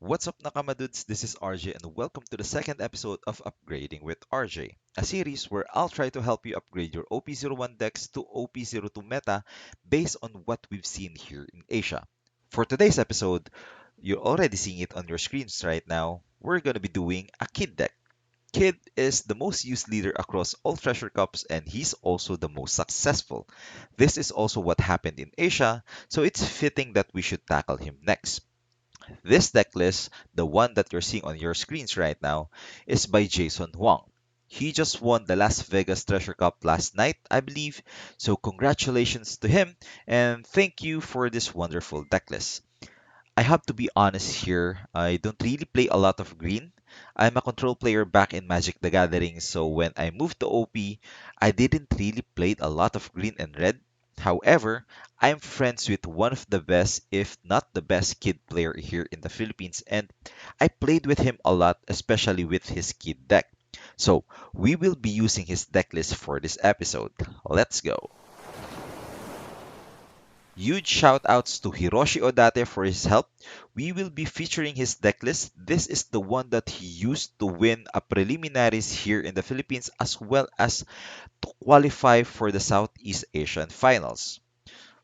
What's up, Nakamadudes? This is RJ, and welcome to the second episode of Upgrading with RJ, a series where I'll try to help you upgrade your OP-01 decks to OP-02 meta based on what we've seen here in Asia. For today's episode, you're already seeing it on your screens right now. We're going to be doing a Kid deck. Kid is the most used leader across all Treasure Cups, and he's also the most successful. This is also what happened in Asia, so it's fitting that we should tackle him next. This deck list, the one that you're seeing on your screens right now, is by Jackson Hoang. He just won the Las Vegas Treasure Cup last night, I believe, so congratulations to him and thank you for this wonderful deck list. I have to be honest here, I don't really play a lot of green. I'm a control player back in Magic the Gathering, so when I moved to OP, I didn't really play a lot of green and red. However, I'm friends with one of the best, if not the best, kid player here in the Philippines, and I played with him a lot, especially with his kid deck. So, we will be using his deck list for this episode. Let's go. Huge shout outs to Hiroshi Odate for his help. We will be featuring his decklist. This is the one that he used to win a preliminaries here in the Philippines as well as to qualify for the Southeast Asian Finals.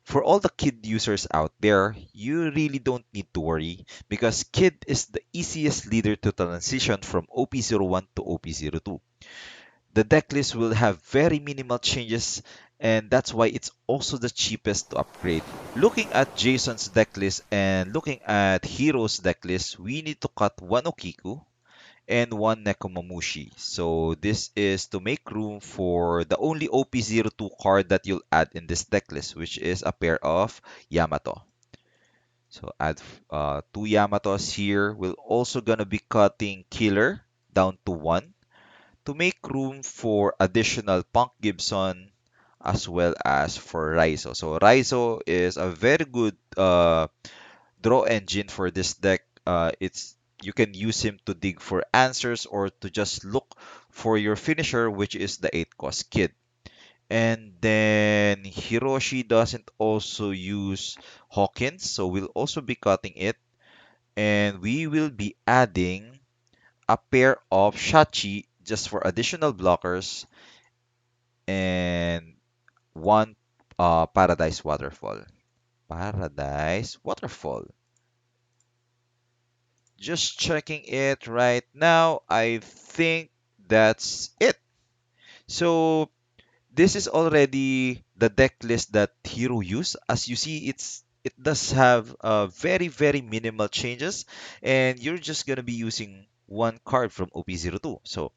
For all the Kid users out there, you really don't need to worry because Kid is the easiest leader to transition from OP-01 to OP-02. The decklist will have very minimal changes, and that's why it's also the cheapest to upgrade. Looking at Jason's decklist and looking at Hero's decklist, we need to cut one Okiku and one Nekomamushi. So this is to make room for the only OP-02 card that you'll add in this decklist, which is a pair of Yamato. So add two Yamatos here. We're also gonna be cutting Killer down to one to make room for additional Punk Gibson as well as for Raizo. So Raizo is a very good draw engine for this deck. It's you can use him to dig for answers or to just look for your finisher, which is the 8 cost kid. And then Hiroshi doesn't also use Hawkins, so we'll also be cutting it. And we will be adding a pair of Shachi just for additional blockers and one Paradise Waterfall. Paradise Waterfall. Just checking it right now. I think that's it. So this is already the deck list that Hero used. As you see, it does have very minimal changes, and you're just gonna be using one card from OP-02. So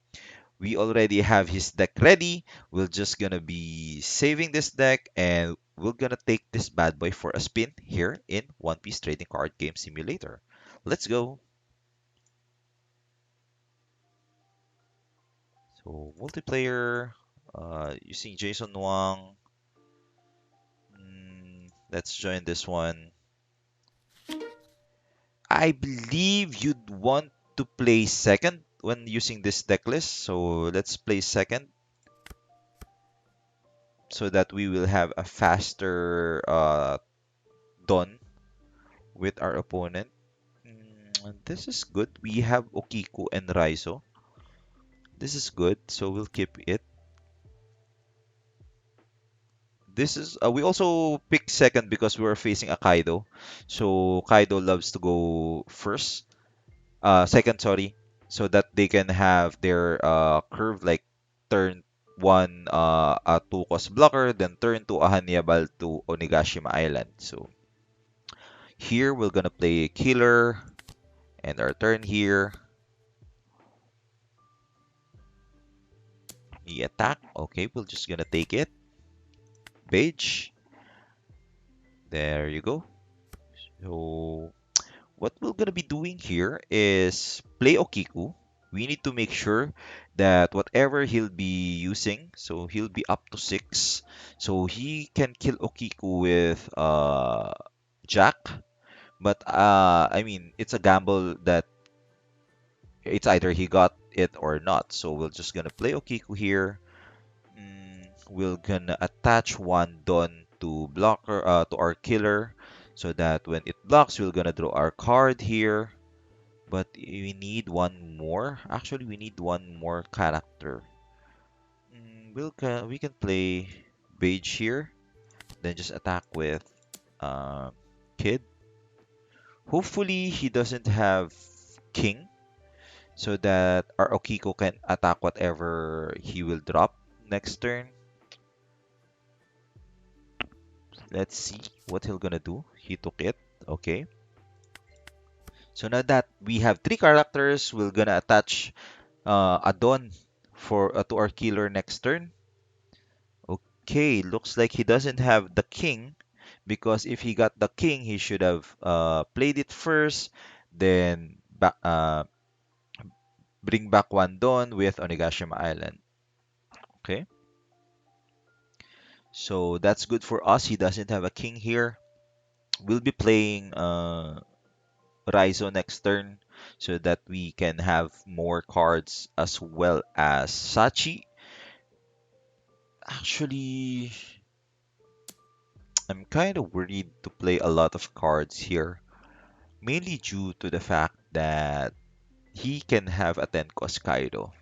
we already have his deck ready. We're just gonna be saving this deck and we're gonna take this bad boy for a spin here in One Piece Trading Card Game Simulator. Let's go. So multiplayer, using Jason Wang. Let's join this one. I believe you'd want to play second when using this deck list. So let's play second so that we will have a faster done with our opponent. This is good. We have Okiku and Raizo. This is good, so we'll keep it. This is we also pick second because we are facing a Kaido. So Kaido loves to go first. Second, sorry, so that they can have their curve like turn one a two cost blocker, then turn to a Hannibal to Onigashima Island. So here we're gonna play Killer and our turn here. He attack. Okay, we're just gonna take it. Page. There you go. So what we're gonna be doing here is play Okiku. We need to make sure that whatever he'll be using, so he'll be up to 6. So he can kill Okiku with Jack. But I mean it's a gamble that it's either he got it or not. So we're just gonna play Okiku here. We're gonna attach one Don to blocker to our killer so that when it blocks, we're gonna draw our card here. But we need one more. Actually, we need one more character. We can play Beige here, then just attack with uh, Kid. Hopefully, he doesn't have King, so that our Okiko can attack whatever he will drop next turn. Let's see what he'll gonna do. He took it. Okay. So now that we have three characters, we're gonna attach a Dawn for to our killer next turn. Okay, looks like he doesn't have the king because if he got the king, he should have played it first, then bring back one Dawn with Onigashima Island. Okay, so that's good for us. He doesn't have a king here. We'll be playing Raizo next turn so that we can have more cards as well as Sachi. Actually, I'm kind of worried to play a lot of cards here, mainly due to the fact that he can have a 10 cost Kaido.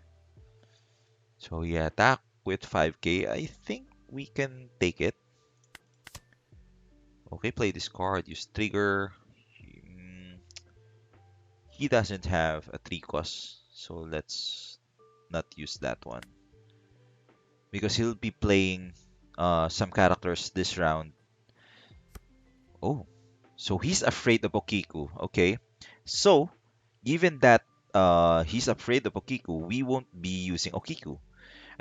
So yeah, attack with 5k. I think we can take it. Okay, play this card, use trigger. Mm, He doesn't have a 3 cost, so let's not use that one. Because he'll be playing some characters this round. Oh, so he's afraid of Okiku. Okay, so given that he's afraid of Okiku, we won't be using Okiku.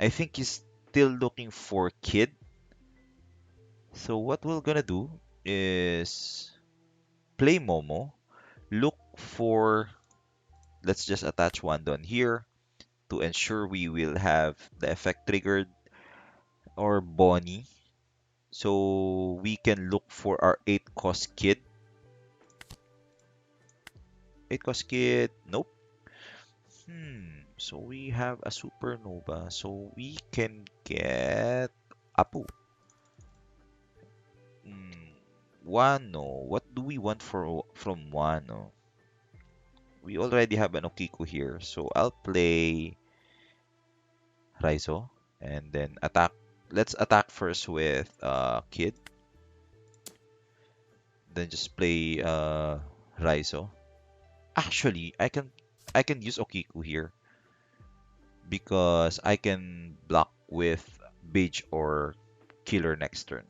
I think he's still looking for Kid. So what we're gonna do is play Momo, look for, let's just attach one Don here to ensure we will have the effect triggered, or Bonnie. So we can look for our 8 cost Kid. 8 cost Kid, nope. So we have a Supernova, so we can get Apu. Hmm, Wano, what do we want from Wano? We already have an Okiku here, so I'll play Raizo and then attack. Let's attack first with Kid, then just play Raizo. Actually, I can use Okiku here because I can block with Beige or Killer next turn.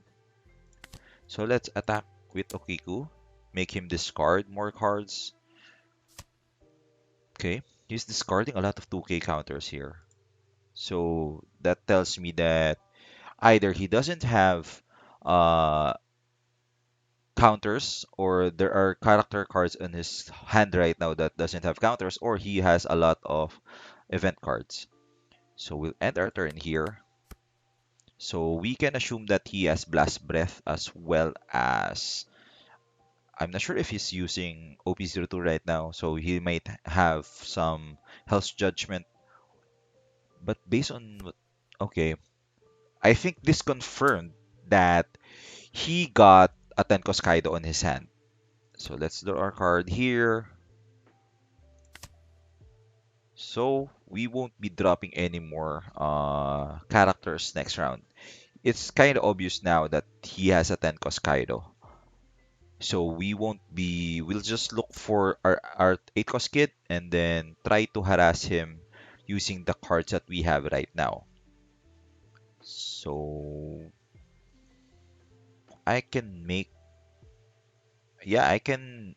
So let's attack with Okiku, make him discard more cards. Okay, he's discarding a lot of 2k counters here. So that tells me that either he doesn't have uh, counters, or there are character cards in his hand right now that doesn't have counters, or he has a lot of event cards. So we'll end our turn here. So we can assume that he has Blast Breath as well as, I'm not sure if he's using OP-02 right now, so he might have some Hell's Judgment. But based on okay, I think this confirmed that he got a Tenko Kaido on his hand. So let's draw our card here. So we won't be dropping any more characters next round. It's kind of obvious now that he has a Tenko Kaido. So we'll just look for our 8 cost kid and then try to harass him using the cards that we have right now. So I can make, yeah, I can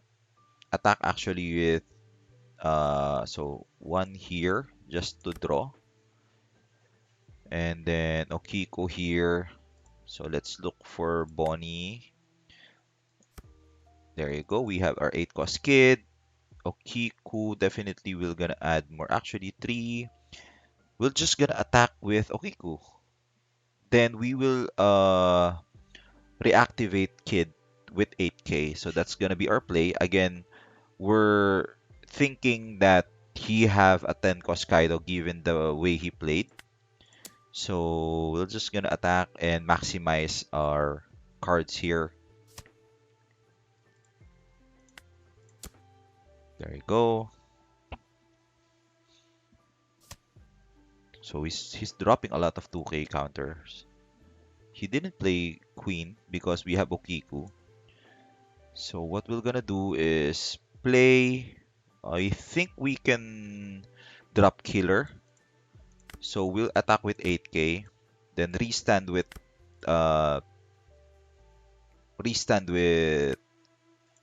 attack actually with, so one here just to draw. And then Okiko here. So let's look for Bonnie. There you go. We have our 8 cost kid. Okiku definitely will gonna add more. Actually, 3. We're just gonna attack with Okiku. Then we will reactivate Kid with 8k. So that's gonna be our play. Again, we're thinking that he have a 10 cost Kaido given the way he played. So we're just gonna attack and maximize our cards here. There you go. So he's dropping a lot of 2K counters. He didn't play queen because we have Okiku. So what we're gonna do is play. I think we can drop killer. So we'll attack with 8K, then uh restand with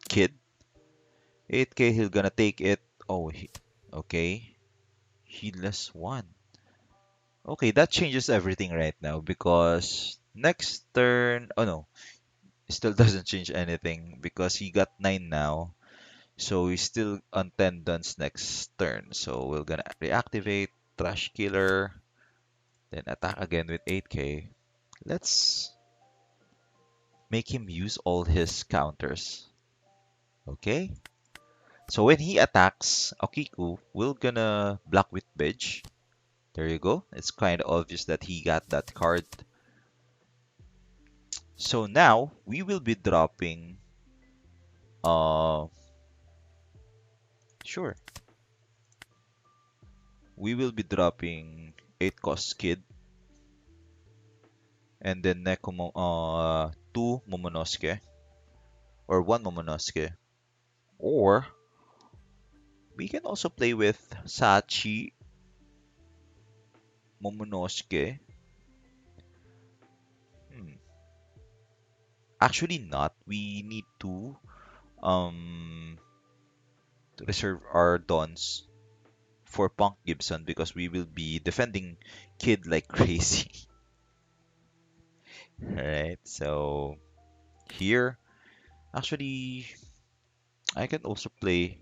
kid. 8K, he'll gonna take it. Oh, okay. Heedless one. Okay, that changes everything right now because next turn. Oh no, still doesn't change anything because he got 9 now. So he's still on 10 duns next turn. So we're gonna reactivate Trash Killer, then attack again with 8K. Let's make him use all his counters. Okay? So when he attacks Okiku, we're gonna block with Bridge. There you go. It's kind of obvious that he got that card. So now we will be dropping uh sure. We will be dropping 8 cost Kid and then 2 Momonosuke or 1 Momonosuke. Or we can also play with Sachi, Momonosuke. Hmm. Actually not. We need um to reserve our dons for Punk Gibson because we will be defending Kid like crazy. Alright, so here actually I can also play.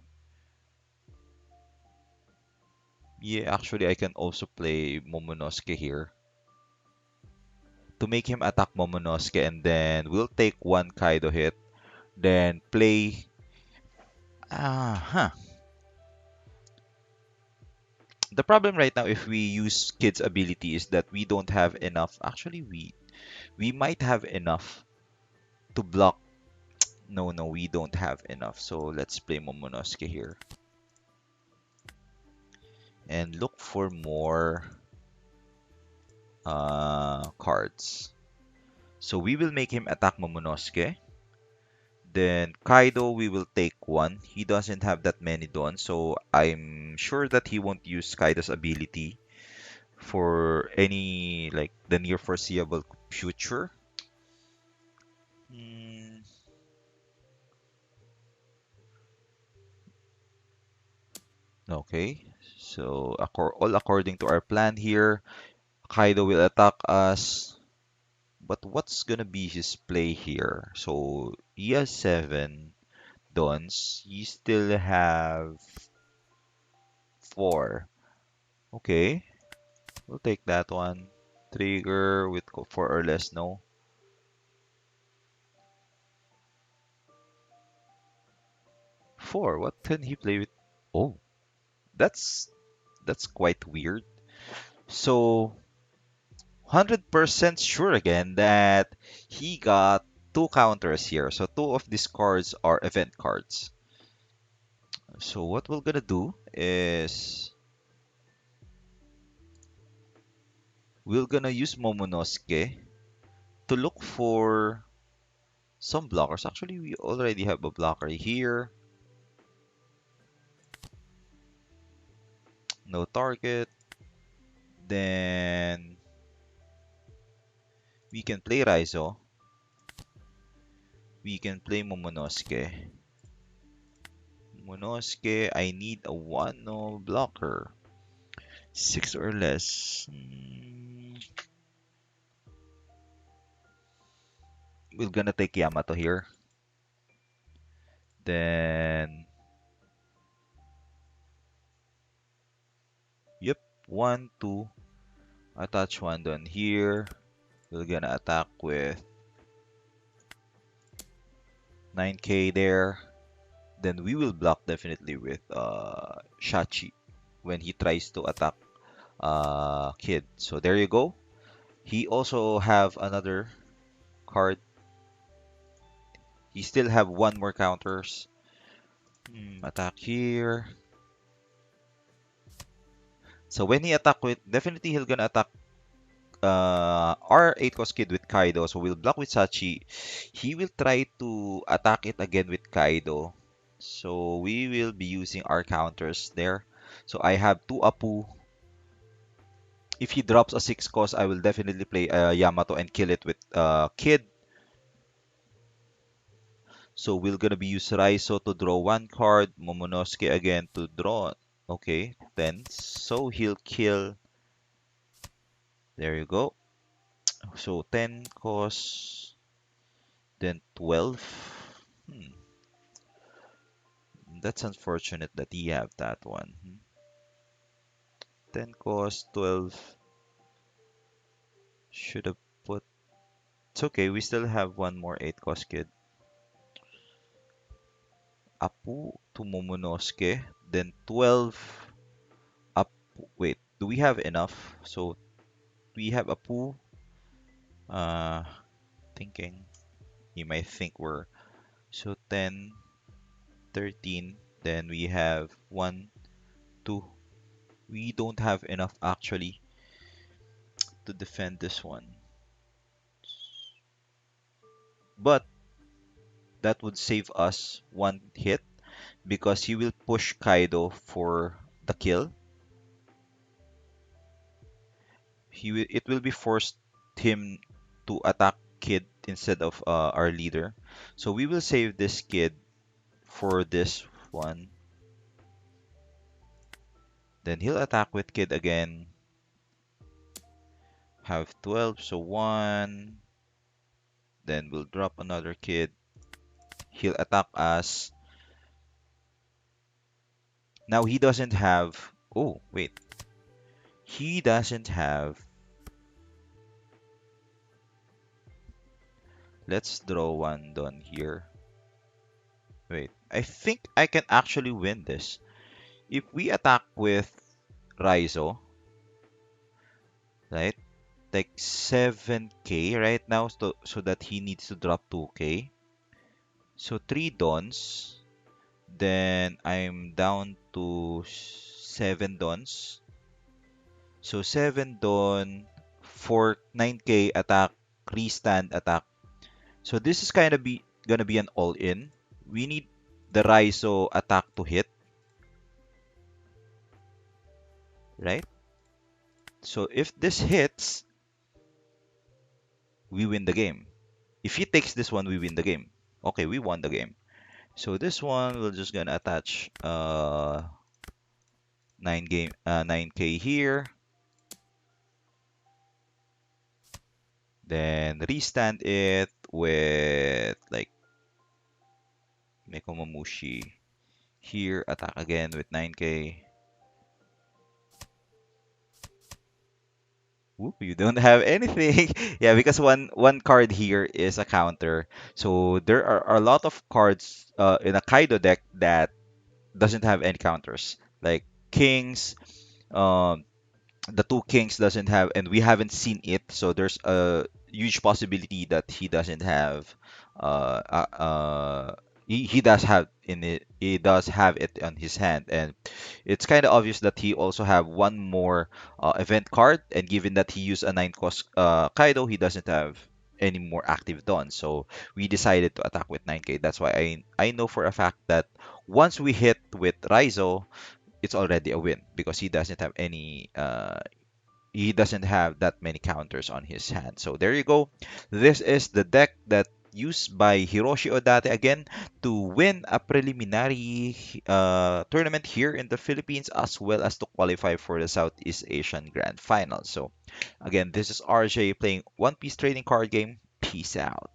Yeah, actually I can also play Momonosuke here to make him attack Momonosuke, and then we'll take one Kaido hit, then play. Huh. The problem right now, if we use Kid's ability, is that we don't have enough. Actually, we might have enough to block. No, no, we don't have enough. So let's play Momonosuke here and look for more cards. So we will make him attack Momonosuke. Then Kaido, we will take one. He doesn't have that many dons, so I'm sure that he won't use Kaido's ability for any like the near foreseeable future. Hmm, okay, so all according to our plan here, Kaido will attack us. But what's gonna be his play here? So he has 7 dons. You still have 4. Okay, we'll take that one. Trigger with 4 or less, no. 4. What can he play with? Oh, that's that's quite weird. So 100% sure again that he got 2 counters here. So 2 of these cards are event cards. So what we're gonna do is we're gonna use Momonosuke to look for some blockers. Actually, we already have a blocker here. No target. Then we can play Raizo. We can play Momonosuke. Momonosuke, I need a 1-0 blocker. 6 or less. We're gonna take Yamato here. Then, yep, 1, 2. Attach 1 down here. We're gonna attack with 9K there. Then we will block definitely with Shachi when he tries to attack Kid. So there you go. He also have another card. He still have 1 more counters. Attack here. So when he attack with, definitely he'll gonna attack our 8 cost kid with Kaido. So we'll block with Sachi. He will try to attack it again with Kaido. So we will be using our counters there. So I have 2 Apu. If he drops a 6 cost, I will definitely play Yamato and kill it with Kid. So we're gonna be use Raizo to draw 1 card, Momonosuke again to draw. Okay, then so he'll kill. There you go. So 10 cost, then 12. Hmm. That's unfortunate that he have that one. 10 cost, 12. Should have put. It's okay. We still have one more 8 cost kid. Apu to Momonosuke. Then 12. Apu. Wait, do we have enough? So we have Apu. Uh, thinking. You might think we're. So 10, 13. Then we have 1, 2. We don't have enough actually to defend this one. But that would save us one hit because he will push Kaido for the kill. It will be forced him to attack Kid instead of our leader. So we will save this Kid for this one. Then he'll attack with Kid again. Have 12, so 1. Then we'll drop another Kid. He'll attack us. Now he doesn't have. Oh, wait. He doesn't have. Let's draw one done here. Wait, I think I can actually win this. If we attack with Raizo, right? Like 7k right now, so that he needs to drop 2k. So 3 dons. Then I'm down to 7 dons. So 7 don for 9k attack, restand attack. So this is kind of gonna be an all-in. We need the Raizo attack to hit, right? So if this hits, we win the game. If he takes this one, we win the game. Okay, we won the game. So this one, we're just gonna attach 9k here. Then restand it with like Nekomamushi here. Attack again with 9k. Whoop, you don't have anything. Yeah, because one card here is a counter. So there are a lot of cards in a Kaido deck that doesn't have any counters. Like kings, um, the 2 kings doesn't have, and we haven't seen it. So there's a huge possibility that he doesn't have. Uh, uh, uh, he does have in it. He does have it on his hand, and it's kind of obvious that he also have one more event card. And given that he used a 9 cost Kaido, he doesn't have any more active dons. So we decided to attack with 9k. That's why I know for a fact that once we hit with Raizo, it's already a win because he doesn't have that many counters on his hand. So there you go. This is the deck that used by Hiroshi Odate again to win a preliminary tournament here in the Philippines as well as to qualify for the Southeast Asian Grand Final. So again, this is RJ playing One Piece Trading Card Game. Peace out.